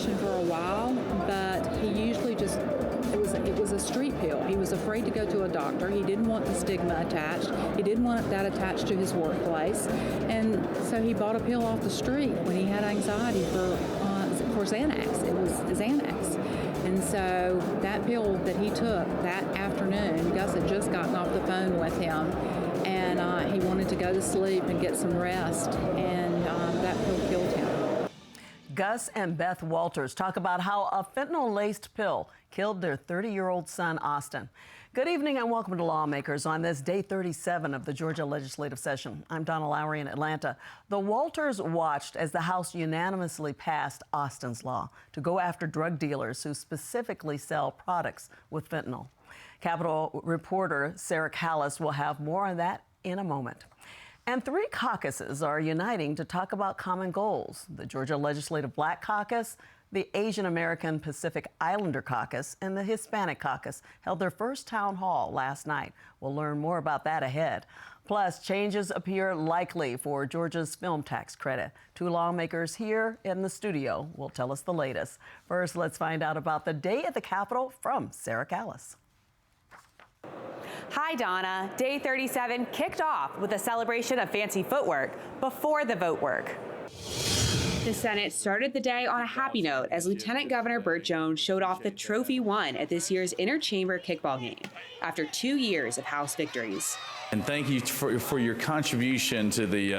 prescription for a while, but he usually just, it was a street pill. He was afraid to go to a doctor. He didn't want the stigma attached. He didn't want that attached to his workplace. And so he bought a pill off the street when he had anxiety for Xanax. It was Xanax. And so that pill that he took that afternoon, Gus had just gotten off the phone with him, and he wanted to go to sleep and get some rest, and that pill killed him. Gus and Beth Walters talk about how a fentanyl-laced pill killed their 30-year-old son, Austin. Good evening and welcome to Lawmakers on this day 37 of the Georgia legislative session. I'm Donna Lowry in Atlanta. The Walters watched as the House unanimously passed Austin's law to go after drug dealers who specifically sell products with fentanyl. Capitol reporter Sarah Callis will have more on that in a moment. And three caucuses are uniting to talk about common goals: the Georgia Legislative Black Caucus, the Asian American Pacific Islander Caucus, and the Hispanic Caucus held their first town hall last night. We'll learn more about that ahead. Plus, changes appear likely for Georgia's film tax credit. Two lawmakers here in the studio will tell us the latest. First, let's find out about the day at the Capitol from Sarah Callis. Hi, Donna. Day 37 kicked off with a celebration of fancy footwork before the vote work. The Senate started the day on a happy note as Lieutenant Governor Burt Jones showed off the trophy won at this year's interchamber kickball game after 2 years of House victories. And thank you for your contribution to the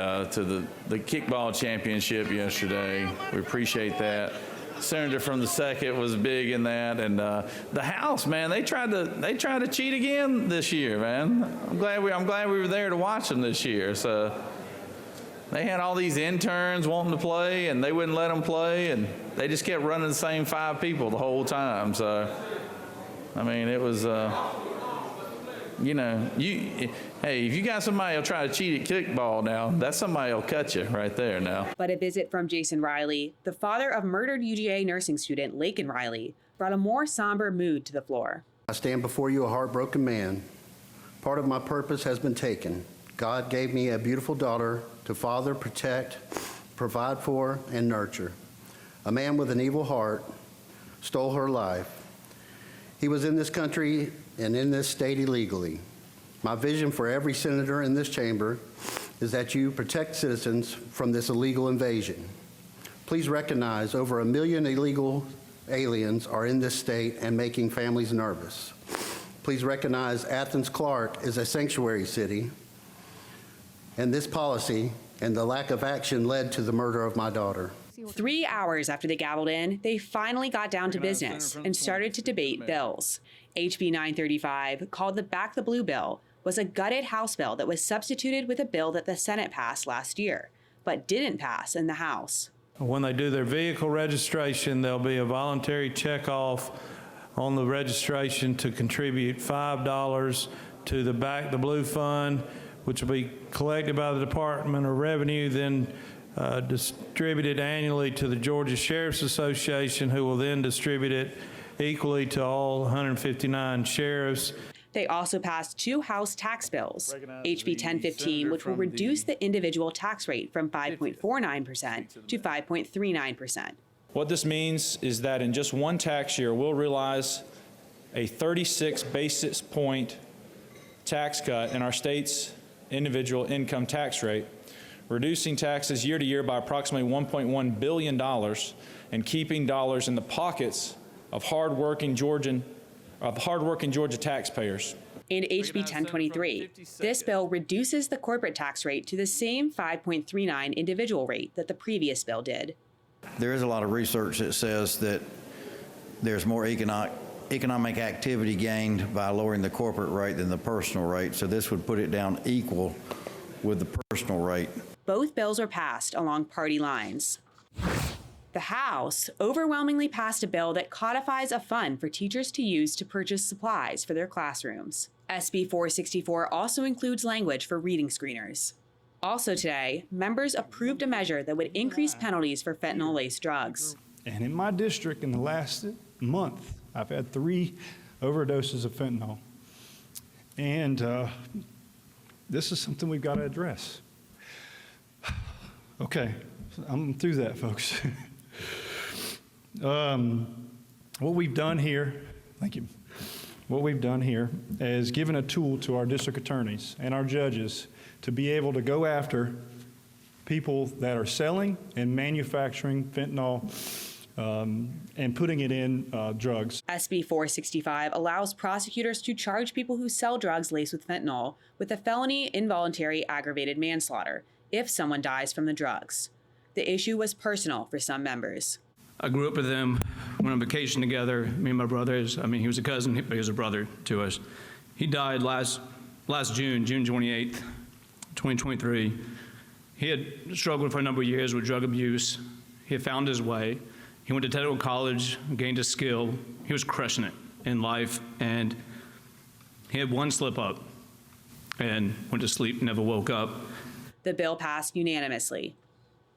kickball championship yesterday. We appreciate that. Senator from the 2nd was big in that, and the House, man, they tried to cheat again this year, man. I'm glad we were there to watch them this year. So they had all these interns wanting to play, and they wouldn't let them play, and they just kept running the same 5 people the whole time. So, I mean, it was, hey, if you got somebody who'll try to cheat at kickball now, that's somebody who'll cut you right there now. But a visit from Jason Riley, the father of murdered UGA nursing student Laken Riley, brought a more somber mood to the floor. I stand before you a heartbroken man. Part of my purpose has been taken. God gave me a beautiful daughter to father, protect, provide for, and nurture. A man with an evil heart stole her life. He was in this country and in this state illegally. My vision for every senator in this chamber is that you protect citizens from this illegal invasion. Please recognize over 1 million illegal aliens are in this state and making families nervous. Please recognize Athens-Clarke is a sanctuary city, and this policy and the lack of action led to the murder of my daughter. 3 hours after they gabbled in, they finally got down to business and started to debate bills. HB 935, called the Back the Blue bill, was a gutted House bill that was substituted with a bill that the Senate passed last year, but didn't pass in the House. When they do their vehicle registration, there'll be a voluntary checkoff on the registration to contribute $5 to the Back the Blue Fund, which will be collected by the Department of Revenue, then distributed annually to the Georgia Sheriff's Association, who will then distribute it equally to all 159 sheriffs. They also passed 2 House tax bills, HB 1015, which will reduce the individual tax rate from 5.49% to 5.39%. What this means is that in just one tax year, we'll realize a 36 basis point tax cut in our state's individual income tax rate, reducing taxes year to year by approximately $1.1 billion and keeping dollars in the pockets of hardworking Georgia taxpayers. In HB 1023, this bill reduces the corporate tax rate to the same 5.39 individual rate that the previous bill did. There is a lot of research that says that there's more economic activity gained by lowering the corporate rate than the personal rate, so this would put it down equal with the personal rate. Both bills were passed along party lines. The House overwhelmingly passed a bill that codifies a fund for teachers to use to purchase supplies for their classrooms. SB 464 also includes language for reading screeners. Also today, members approved a measure that would increase penalties for fentanyl-laced drugs. And in my district, in the last month, I've had 3 overdoses of fentanyl. And this is something we've got to address. Okay, I'm through that, folks. What we've done here, thank you. What we've done here is given a tool to our district attorneys and our judges to be able to go after people that are selling and manufacturing fentanyl and putting it in drugs. SB 465 allows prosecutors to charge people who sell drugs laced with fentanyl with a felony involuntary aggravated manslaughter if someone dies from the drugs. The issue was personal for some members. I grew up with him, went on vacation together, me and my brothers. I mean, he was a cousin, but he was a brother to us. He died last June 28th, 2023. He had struggled for a number of years with drug abuse. He had found his way. He went to technical college, gained a skill. He was crushing it in life, and he had one slip up and went to sleep, never woke up. The bill passed unanimously.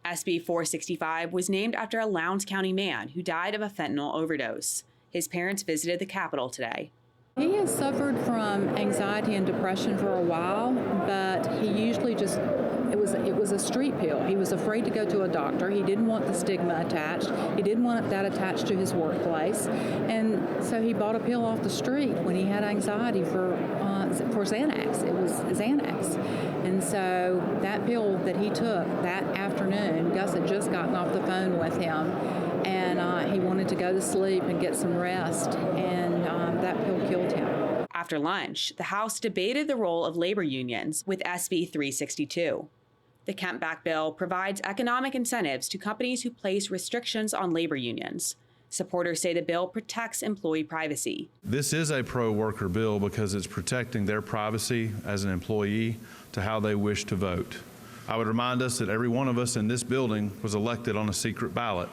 SB 465 was named after a Lowndes County man who died of a fentanyl overdose. His parents visited the Capitol today. He has suffered from anxiety and depression for a while, but he usually just, it was a street pill. He was afraid to go to a doctor. He didn't want the stigma attached. He didn't want that attached to his workplace. And so he bought a pill off the street when he had anxiety for Xanax. It was Xanax. And so that pill that he took that afternoon, Gus had just gotten off the phone with him, and he wanted to go to sleep and get some rest, and that pill killed him. After lunch, the House debated the role of labor unions with SB 362. The Kemp-backed bill provides economic incentives to companies who place restrictions on labor unions. Supporters say the bill protects employee privacy. This is a pro-worker bill because it's protecting their privacy as an employee to how they wish to vote. I would remind us that every one of us in this building was elected on a secret ballot.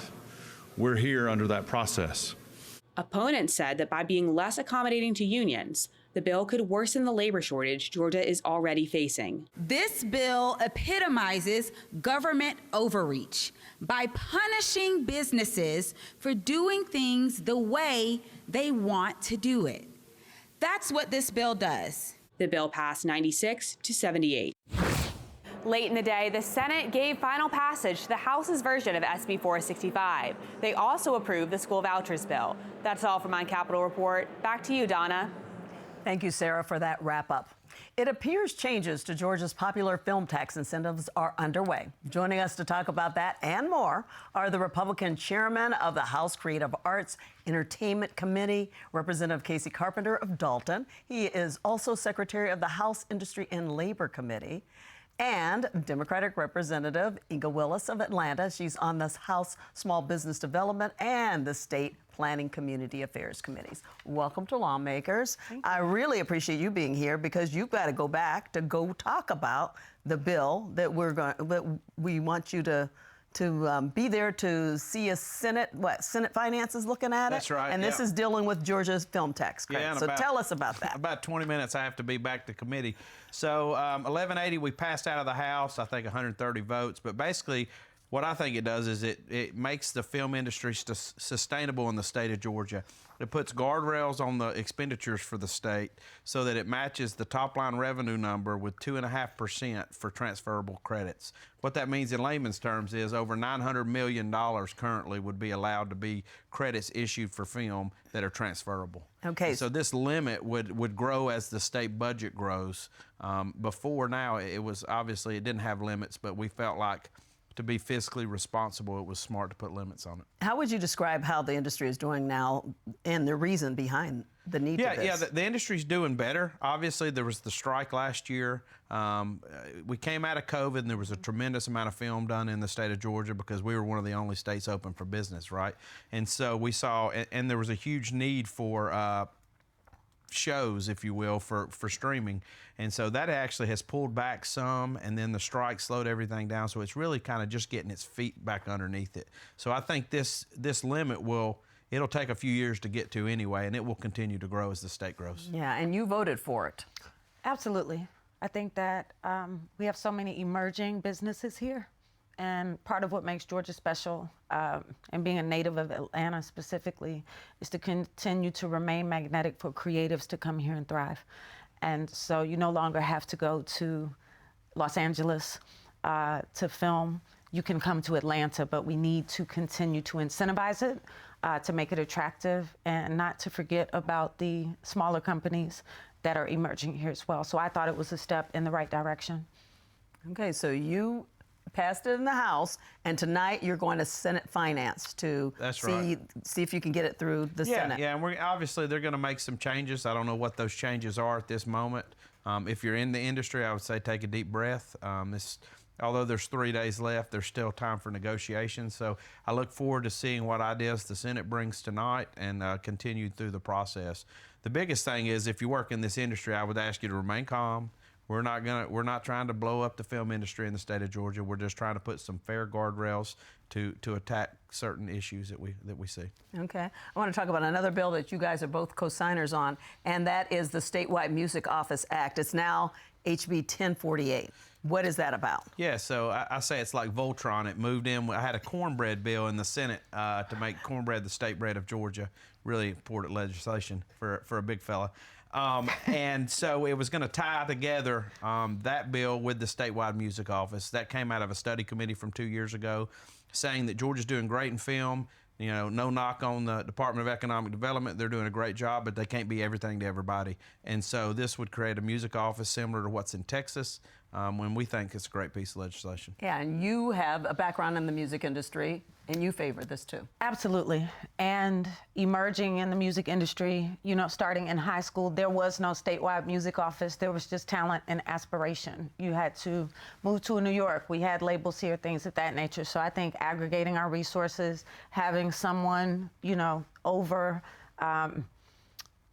We're here under that process. Opponents said that by being less accommodating to unions, the bill could worsen the labor shortage Georgia is already facing. This bill epitomizes government overreach by punishing businesses for doing things the way they want to do it. That's what this bill does. The bill passed 96 to 78. Late in the day, the Senate gave final passage to the House's version of SB 465. They also approved the school vouchers bill. That's all from my Capitol Report. Back to you, Donna. Thank you, Sarah, for that wrap-up. It appears changes to Georgia's popular film tax incentives are underway. Joining us to talk about that and more are the Republican chairman of the House Creative Arts Entertainment Committee, Representative Casey Carpenter of Dalton. He is also secretary of the House Industry and Labor Committee, and Democratic Representative Inga Willis of Atlanta. She's on the House Small Business Development and the State Planning Community Affairs Committees. Welcome to Lawmakers. I really appreciate you being here because you've got to go back to go talk about the bill that we want you to be there to see a Senate Finance is looking at it? That's right. And this is dealing with Georgia's film tax credit. Yeah, so tell us about that. About 20 minutes I have to be back to committee. So 1180 we passed out of the House, I think 130 votes. But basically what I think it does is it makes the film industry sustainable in the state of Georgia. It puts guardrails on the expenditures for the state so that it matches the top line revenue number with 2.5% for transferable credits. What that means in layman's terms is over $900 million currently would be allowed to be credits issued for film that are transferable. Okay. And so this limit would grow as the state budget grows. Before now, it was obviously it didn't have limits, but we felt like to be fiscally responsible, it was smart to put limits on it. How would you describe how the industry is doing now and the reason behind the need for this? Yeah, the industry's doing better. Obviously, there was the strike last year. We came out of COVID, and there was a tremendous amount of film done in the state of Georgia because we were one of the only states open for business, right? And so we saw, and there was a huge need for shows, if you will, for streaming. And so that actually has pulled back some, and then the strike slowed everything down. So it's really kind of just getting its feet back underneath it. So I think this limit it'll take a few years to get to anyway, and it will continue to grow as the state grows. Yeah, and you voted for it. Absolutely. I think that we have so many emerging businesses here. And part of what makes Georgia special, and being a native of Atlanta specifically, is to continue to remain magnetic for creatives to come here and thrive. And so you no longer have to go to Los Angeles to film. You can come to Atlanta, but we need to continue to incentivize it to make it attractive and not to forget about the smaller companies that are emerging here as well. So I thought it was a step in the right direction. Okay, so you passed it in the House, and tonight you're going to Senate Finance to see if you can get it through the Senate. Yeah, and obviously they're going to make some changes. I don't know what those changes are at this moment. If you're in the industry, I would say take a deep breath. Although there's 3 days left, there's still time for negotiations. So I look forward to seeing what ideas the Senate brings tonight and continue through the process. The biggest thing is, if you work in this industry, I would ask you to remain calm. We're not trying to blow up the film industry in the state of Georgia. We're just trying to put some fair guardrails to attack certain issues that we see. Okay. I want to talk about another bill that you guys are both co-signers on, and that is the Statewide Music Office Act. It's now HB 1048. What is that about? Yeah, so I say it's like Voltron. It moved in. I had a cornbread bill in the Senate to make cornbread the state bread of Georgia. Really important legislation for a big fella. And so it was going to tie together that bill with the statewide music office. That came out of a study committee from 2 years ago, saying that Georgia's doing great in film. You know, no knock on the Department of Economic Development. They're doing a great job, but they can't be everything to everybody. And so this would create a music office similar to what's in Texas, when we think it's a great piece of legislation. Yeah, and you have a background in the music industry, and you favor this too. Absolutely. And emerging in the music industry, you know, starting in high school, there was no statewide music office. There was just talent and aspiration. You had to move to New York. We had labels here, things of that nature. So I think aggregating our resources, having someone, you know, over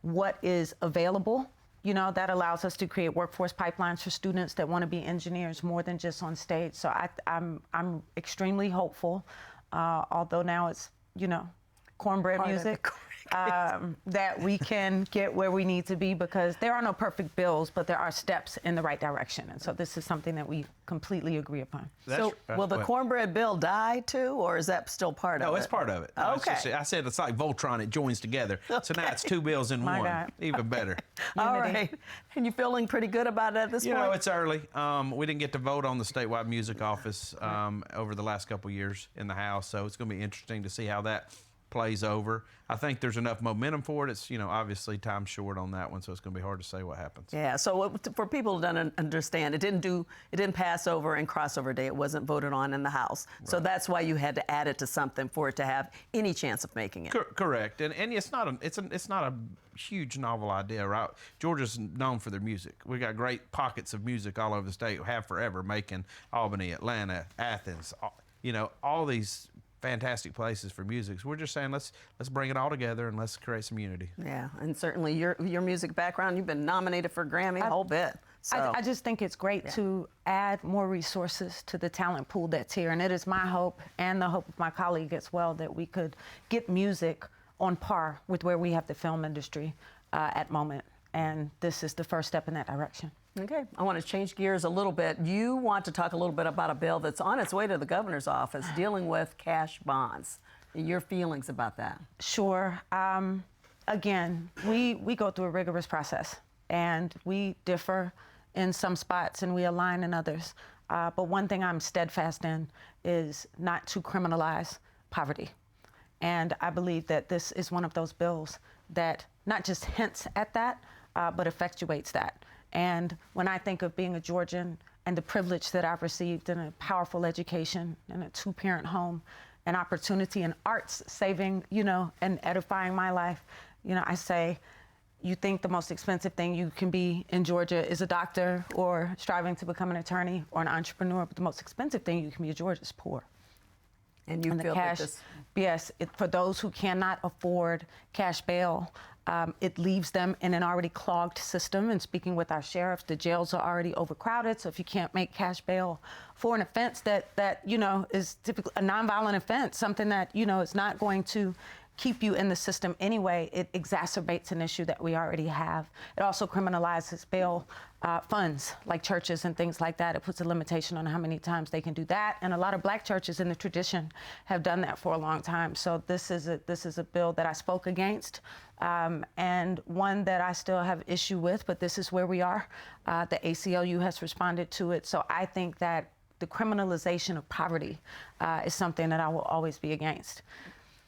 what is available, you know, that allows us to create workforce pipelines for students that want to be engineers more than just on stage. So I'm extremely hopeful, although now it's, you know, cornbread music, that we can get where we need to be, because there are no perfect bills, but there are steps in the right direction. And so this is something that we completely agree upon. So will the cornbread bill die too, or is that still part of it? No, it's part of it. Okay. I said it's like Voltron, it joins together. Okay. So now it's two bills in one. God. Even better. All right. And you feeling pretty good about it at this point? You know, it's early. We didn't get to vote on the statewide music office over the last couple of years in the House, so it's going to be interesting to see how that plays over. I think there's enough momentum for it. It's, you know, obviously time short on that one, so it's going to be hard to say what happens. Yeah, so for people who don't understand, it didn't pass over in crossover day. It wasn't voted on in the House. Right. So that's why you had to add it to something for it to have any chance of making it. Correct. And it's not a huge novel idea, right? Georgia's known for their music. We got great pockets of music all over the state. We have forever. Macon, Albany, Atlanta, Athens, you know, all these fantastic places for music. So we're just saying let's bring it all together and let's create some unity. Yeah, and certainly your music background, you've been nominated for Grammy a whole bit. So. I just think it's great to add more resources to the talent pool that's here, and it is my hope and the hope of my colleague as well that we could get music on par with where we have the film industry at moment, and this is the first step in that direction. Okay, I want to change gears a little bit. You want to talk a little bit about a bill that's on its way to the governor's office dealing with cash bonds. Your feelings about that? Sure. Again, we go through a rigorous process, and we differ in some spots and we align in others. But one thing I'm steadfast in is not to criminalize poverty. And I believe that this is one of those bills that not just hints at that, but effectuates that. And when I think of being a Georgian and the privilege that I've received in a powerful education in a two-parent home, an opportunity in arts saving, you know, and edifying my life, you know, I say, you think the most expensive thing you can be in Georgia is a doctor or striving to become an attorney or an entrepreneur, but the most expensive thing you can be in Georgia is poor. And you feel cash, that this... Yes, for those who cannot afford cash bail, it leaves them in an already clogged system. And speaking with our sheriffs, the jails are already overcrowded. So if you can't make cash bail for an offense that you know, is typically a nonviolent offense, something that, you know, is not going to keep you in the system anyway, it exacerbates an issue that we already have. It also criminalizes bail funds, like churches and things like that. It puts a limitation on how many times they can do that. And a lot of black churches in the tradition have done that for a long time. So this is a bill that I spoke against, and one that I still have issue with, but this is where we are. The ACLU has responded to it. So I think that the criminalization of poverty is something that I will always be against.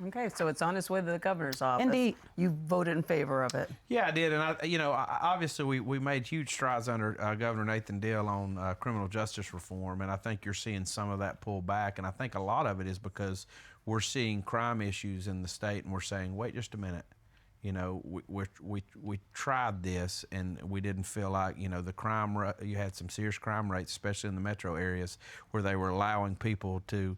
Okay, so it's on its way to the governor's office. Indeed. You voted in favor of it. Yeah, I did, and obviously we made huge strides under Governor Nathan Deal on criminal justice reform, and I think you're seeing some of that pull back, and I think a lot of it is because we're seeing crime issues in the state, and we're saying, wait just a minute, we tried this, and we didn't feel like the crime. You had some serious crime rates, especially in the metro areas, where they were allowing people to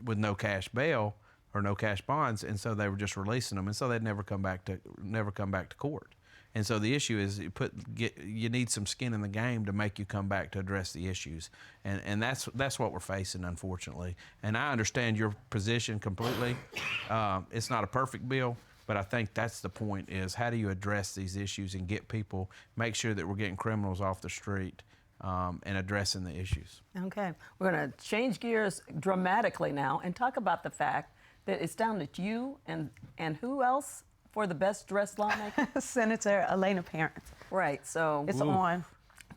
with no cash bail or no cash bonds, and so they were just releasing them, and so they'd never come back to court. And so the issue is you need some skin in the game to make you come back to address the issues, and that's what we're facing, unfortunately. And I understand your position completely. It's not a perfect bill, but I think that's the point: is how do you address these issues and make sure that we're getting criminals off the street and addressing the issues. Okay, we're going to change gears dramatically now and talk about the fact that it's down to you and who else for the best dressed lawmaker? Senator Elena Parent. Right, so it's on.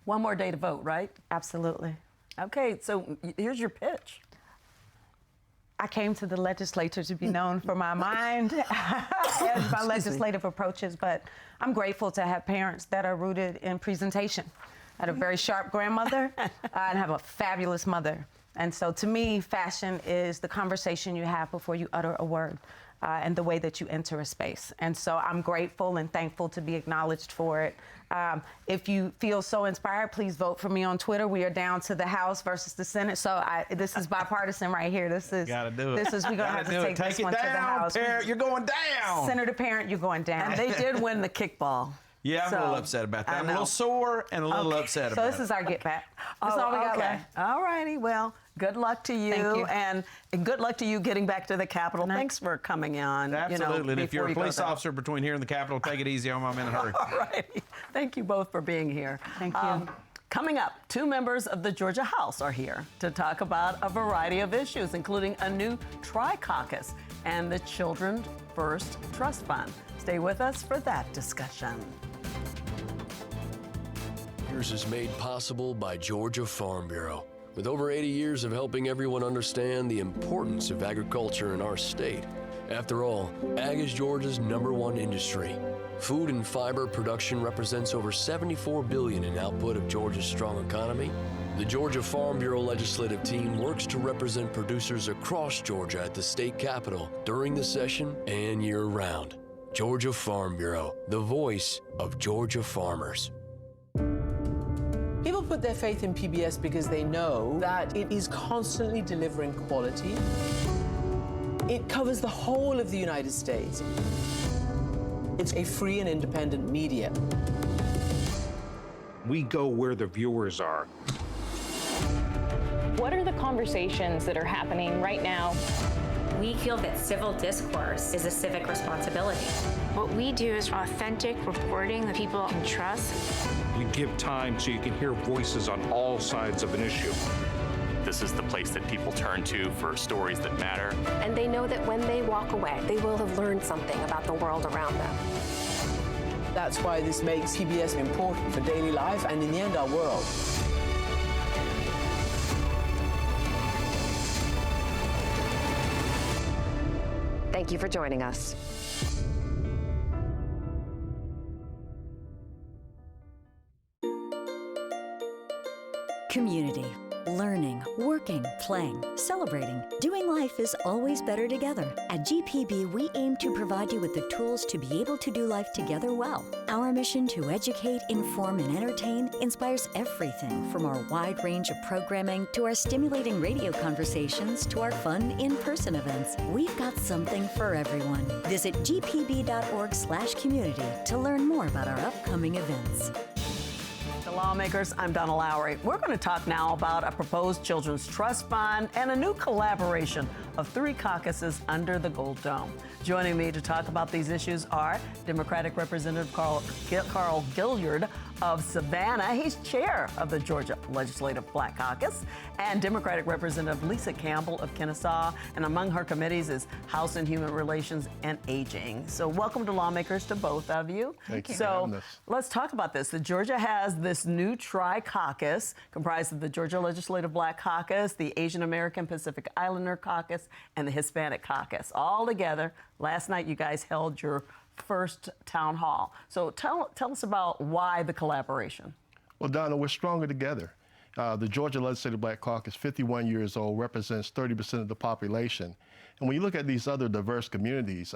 One more day to vote, right? Absolutely. Okay, so here's your pitch. I came to the legislature to be known for my mind as my legislative approaches, but I'm grateful to have parents that are rooted in presentation. I had a very sharp grandmother and have a fabulous mother. And so to me, fashion is the conversation you have before you utter a word and the way that you enter a space. And so I'm grateful and thankful to be acknowledged for it. If you feel so inspired, please vote for me on Twitter. We are down to the House versus the Senate. So this is bipartisan right here. This is, gotta do it. We're gonna have to take this one to the House. Parent, you're going down. Senator Parent, you're going down. And they did win the kickball. Yeah, I'm a little upset about that. I'm a little sore and a little upset about it. So this is our get back. That's all we got left. All righty. Well, good luck to you. Thank you. And good luck to you getting back to the Capitol. Thanks for coming on. Absolutely. And if you're a police officer between here and the Capitol, take it easy on me. I'm in a hurry. All righty. Thank you both for being here. Thank you. Coming up, 2 members of the Georgia House are here to talk about a variety of issues, including a new tri-caucus and the Children First Trust Fund. Stay with us for that discussion. Is made possible by Georgia Farm Bureau. With over 80 years of helping everyone understand the importance of agriculture in our state. After all, ag is Georgia's #1 industry. Food and fiber production represents over $74 billion in output of Georgia's strong economy. The Georgia Farm Bureau legislative team works to represent producers across Georgia at the state capitol during the session and year-round. Georgia Farm Bureau, the voice of Georgia farmers. People put their faith in PBS because they know that it is constantly delivering quality. It covers the whole of the United States. It's a free and independent media. We go where the viewers are. What are the conversations that are happening right now? We feel that civil discourse is a civic responsibility. What we do is authentic reporting that people can trust. You give time so you can hear voices on all sides of an issue. This is the place that people turn to for stories that matter. And they know that when they walk away, they will have learned something about the world around them. That's why this makes PBS important for daily life and, in the end, our world. Thank you for joining us. Community. Learning, working, playing, celebrating. Doing life is always better together. At GPB, we aim to provide you with the tools to be able to do life together well. Our mission to educate, inform, and entertain inspires everything from our wide range of programming to our stimulating radio conversations to our fun in-person events. We've got something for everyone. Visit gpb.org/community to learn more about our upcoming events. Lawmakers, I'm Donna Lowry. We're going to talk now about a proposed Children's Trust Fund and a new collaboration of 3 caucuses under the Gold Dome. Joining me to talk about these issues are Democratic Representative Carl Gilliard of Savannah. He's chair of the Georgia Legislative Black Caucus, and Democratic Representative Lisa Campbell of Kennesaw. And among her committees is House and Human Relations and Aging. So welcome to Lawmakers to both of you. Thank you. So let's talk about this. Georgia has this new tri-caucus comprised of the Georgia Legislative Black Caucus, the Asian American Pacific Islander Caucus, Caucus and the Hispanic Caucus. All together, last night you guys held your first town hall. So tell us about why the collaboration. Well, Donna, we're stronger together. The Georgia Legislative Black Caucus, 51 years old, represents 30% of the population. And when you look at these other diverse communities,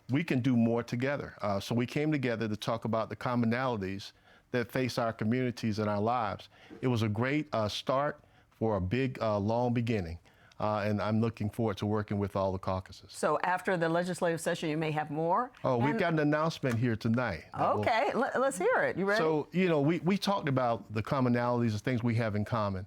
we can do more together. So we came together to talk about the commonalities that face our communities and our lives. It was a great start for a big, long beginning. And I'm looking forward to working with all the caucuses. So after the legislative session, you may have more? Oh, we've got an announcement here tonight. Okay, let's hear it. You ready? So, you know, we talked about the commonalities, the things we have in common.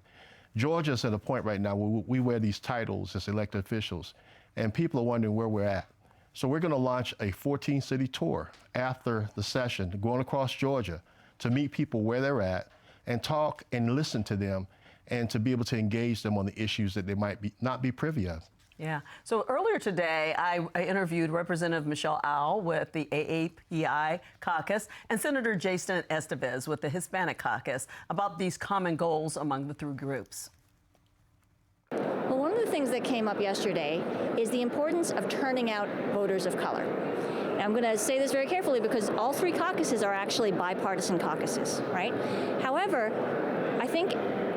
Georgia's at a point right now where we wear these titles as elected officials, and people are wondering where we're at. So we're going to launch a 14-city tour after the session, going across Georgia to meet people where they're at and talk and listen to them, and to be able to engage them on the issues that they might not be privy of. Yeah. So earlier today, I interviewed Representative Michelle Au with the AAPI caucus and Senator Jason Estevez with the Hispanic caucus about these common goals among the three groups. Well, one of the things that came up yesterday is the importance of turning out voters of color. And I'm going to say this very carefully because all three caucuses are actually bipartisan caucuses, right? However, I think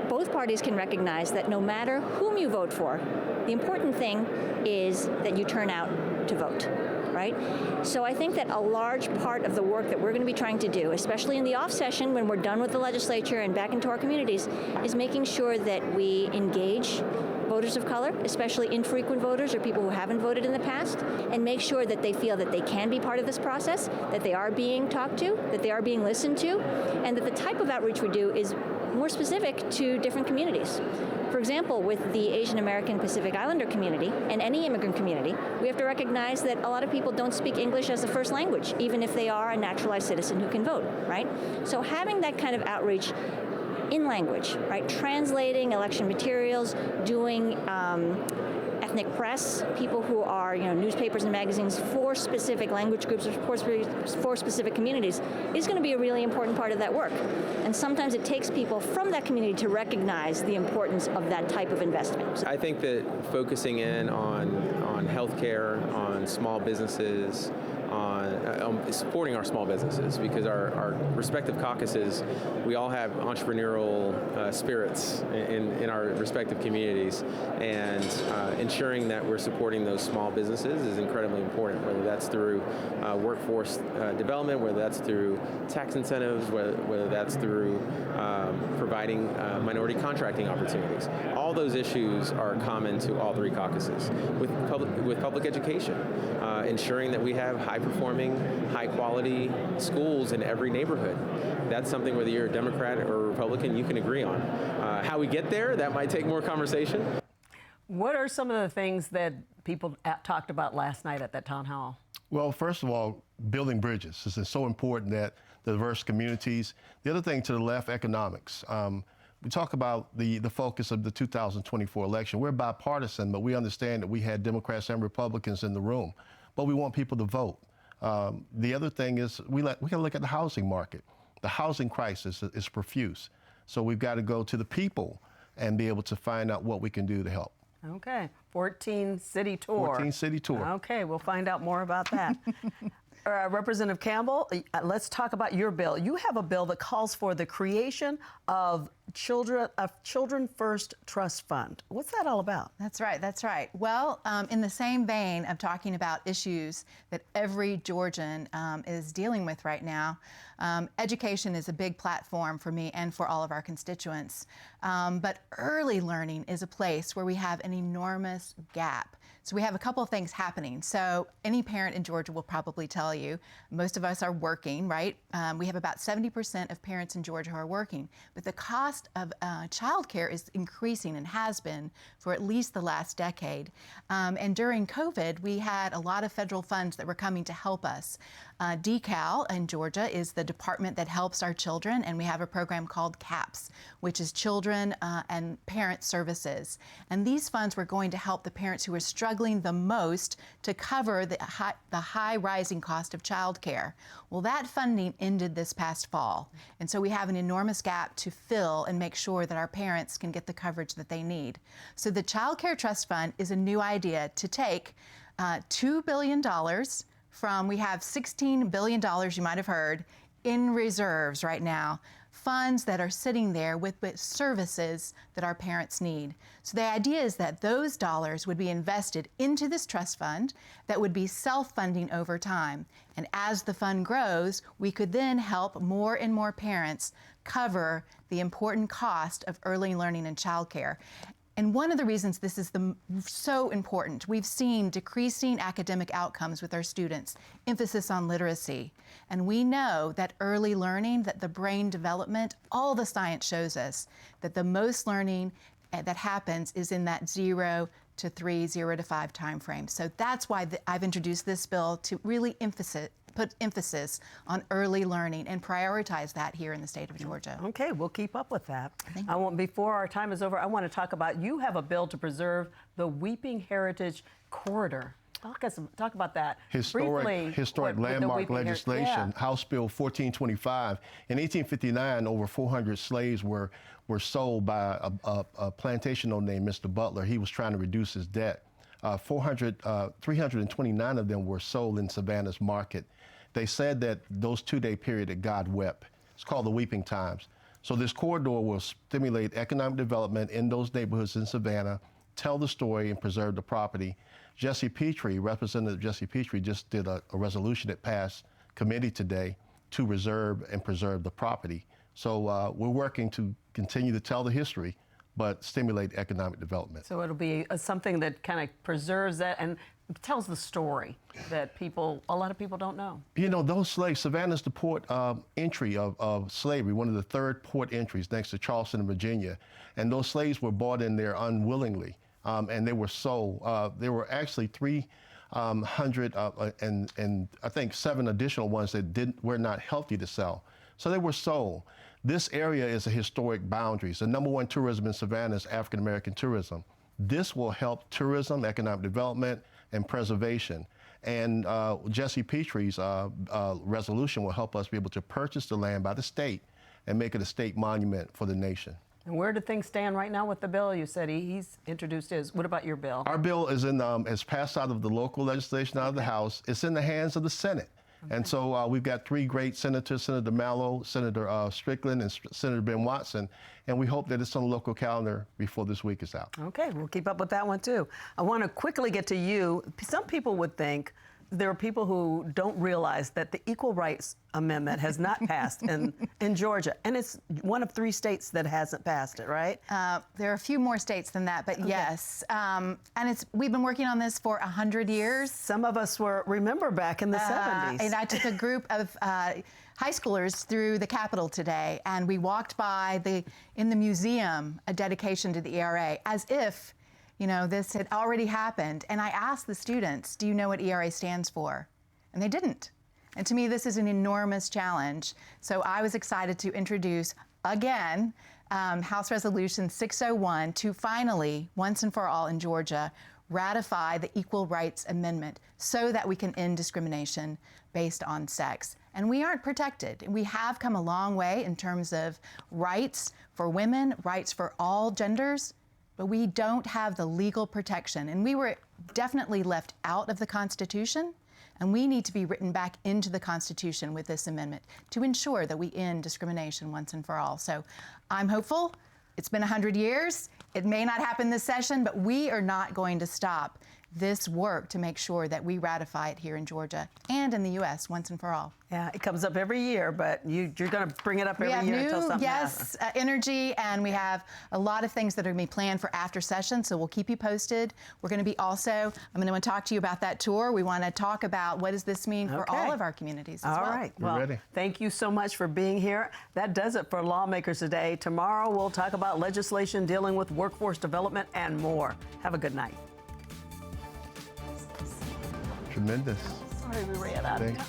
both parties can recognize that no matter whom you vote for, the important thing is that you turn out to vote, right? So I think that a large part of the work that we're going to be trying to do, especially in the off session when we're done with the legislature and back into our communities, is making sure that we engage voters of color, especially infrequent voters or people who haven't voted in the past, and make sure that they feel that they can be part of this process, that they are being talked to, that they are being listened to, and that the type of outreach we do is more specific to different communities. For example, with the Asian American Pacific Islander community and any immigrant community, we have to recognize that a lot of people don't speak English as a first language, even if they are a naturalized citizen who can vote, right? So having that kind of outreach in language, right? Translating election materials, doing ethnic press, people who are, newspapers and magazines for specific language groups or for specific communities is going to be a really important part of that work. And sometimes it takes people from that community to recognize the importance of that type of investment. I think that focusing in on healthcare, on small businesses, on supporting our small businesses, because our respective caucuses, we all have entrepreneurial spirits in our respective communities, and ensuring that we're supporting those small businesses is incredibly important, whether that's through workforce development, whether that's through tax incentives, whether that's through providing minority contracting opportunities. All those issues are common to all three caucuses. With public education, ensuring that we have high-performing, high-quality schools in every neighborhood. That's something, whether you're a Democrat or a Republican, you can agree on. How we get there, that might take more conversation. What are some of the things that people talked about last night at that town hall? Well, first of all, building bridges. This is so important that the diverse communities. The other thing to the left, economics. We talk about the focus of the 2024 election. We're bipartisan, but we understand that we had Democrats and Republicans in the room, but we want people to vote. The other thing is we got to look at the housing market. The housing crisis is profuse. So we've got to go to the people and be able to find out what we can do to help. Okay, 14-city tour. 14-city tour. Okay, we'll find out more about that. Representative Campbell, let's talk about your bill. You have a bill that calls for the creation of Children First Trust Fund. What's that all about? That's right, that's right. Well, in the same vein of talking about issues that every Georgian is dealing with right now, education is a big platform for me and for all of our constituents. But early learning is a place where we have an enormous gap. So we have a couple of things happening. So any parent in Georgia will probably tell you, most of us are working, right? We have about 70% of parents in Georgia who are working, but the cost of childcare is increasing and has been for at least the last decade. And during COVID, we had a lot of federal funds that were coming to help us. DECAL in Georgia is the department that helps our children, and we have a program called CAPS, which is Children and Parent Services. And these funds were going to help the parents who were struggling struggling the most to cover the high rising cost of childcare. Well, that funding ended this past fall. And so we have an enormous gap to fill and make sure that our parents can get the coverage that they need. So the Child Care Trust Fund is a new idea to take $2 billion from, we have $16 billion, you might have heard, in reserves right now, funds that are sitting there with services that our parents need. So the idea is that those dollars would be invested into this trust fund that would be self-funding over time. And as the fund grows, we could then help more and more parents cover the important cost of early learning and childcare. And one of the reasons this is so important, we've seen decreasing academic outcomes with our students, emphasis on literacy. And we know that early learning, that the brain development, all the science shows us that the most learning that happens is in that 0 to 3, 0 to 5 time frame. So that's why I've introduced this bill to really put emphasis on early learning and prioritize that here in the state of Georgia. Okay, we'll keep up with that. Before our time is over, I want to talk about, you have a bill to preserve the Weeping Heritage Corridor. Talk about that. Historic landmark legislation, House Bill 1425. In 1859, over 400 slaves were sold by a plantation owner named Mr. Butler. He was trying to reduce his debt. 329 of them were sold in Savannah's market. They said that those 2-day period that God wept. It's called the Weeping Times. So this corridor will stimulate economic development in those neighborhoods in Savannah, tell the story, and preserve the property. Jesse Petrie, Representative Jesse Petrie, just did a resolution that passed committee today to reserve and preserve the property. So we're working to continue to tell the history, but stimulate economic development. So it'll be something that kind of preserves that and tells the story that a lot of people don't know. You know, those slaves, Savannah's the port entry of slavery, one of the 3rd port entries next to Charleston, Virginia. And those slaves were brought in there unwillingly, and they were sold. There were actually 300 and I think 7 additional ones that were not healthy to sell. So they were sold. This area is a historic boundary. So number 1 tourism in Savannah is African-American tourism. This will help tourism, economic development, and preservation. And Jesse Petrie's resolution will help us be able to purchase the land by the state and make it a state monument for the nation. And where do things stand right now with the bill? You said he's introduced his. What about your bill? Our bill is has passed out of the local legislation out of the House. It's in the hands of the Senate. Okay. And so we've got 3 great senators, Senator Mallow, Senator Strickland, and Senator Ben Watson, and we hope that it's on the local calendar before this week is out. Okay, we'll keep up with that one too. I want to quickly get to you. Some people would think there are people who don't realize that the Equal Rights Amendment has not passed in Georgia, and it's one of 3 states that hasn't passed it, right? There are a few more states than that, but yes. And we've been working on this for 100 years. Some of us remember back in the 70s. And I took a group of high schoolers through the Capitol today, and we walked by in the museum a dedication to the ERA as if this had already happened. And I asked the students, do you know what ERA stands for? And they didn't. And to me, this is an enormous challenge. So I was excited to introduce, again, House Resolution 601 to finally, once and for all in Georgia, ratify the Equal Rights Amendment so that we can end discrimination based on sex. And we aren't protected. We have come a long way in terms of rights for women, rights for all genders, but we don't have the legal protection. And we were definitely left out of the Constitution, and we need to be written back into the Constitution with this amendment to ensure that we end discrimination once and for all. So I'm hopeful. It's been 100 years. It may not happen this session, but we are not going to stop this work to make sure that we ratify it here in Georgia and in the U.S. once and for all. Yeah, it comes up every year, but you're going to bring it up every year until something happens. Energy, and we have a lot of things that are going to be planned for after session, so we'll keep you posted. We're going to be I'm going to talk to you about that tour. We want to talk about what does this mean for all of our communities as well. All right. We're ready. Thank you so much for being here. That does it for Lawmakers today. Tomorrow, we'll talk about legislation dealing with workforce development and more. Have a good night. Tremendous. Sorry we ran out of time.